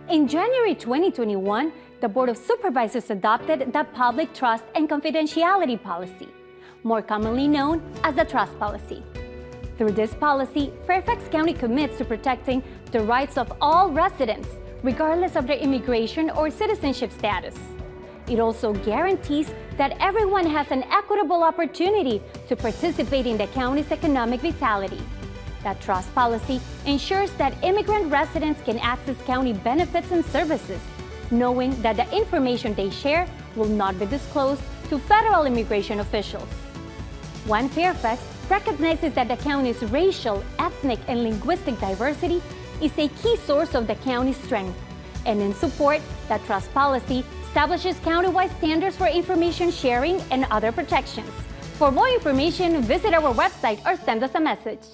In January 2021, the Board of Supervisors adopted the Public Trust and Confidentiality Policy, more commonly known as the Trust Policy. Through this policy, Fairfax County commits to protecting the rights of all residents, regardless of their immigration or citizenship status. It also guarantees that everyone has an equitable opportunity to participate in the county's economic vitality. The trust policy ensures that immigrant residents can access county benefits and services, knowing that the information they share will not be disclosed to federal immigration officials. One Fairfax recognizes that the county's racial, ethnic, and linguistic diversity is a key source of the county's strength, and in support, the trust policy establishes countywide standards for information sharing and other protections. For more information, visit our website or send us a message.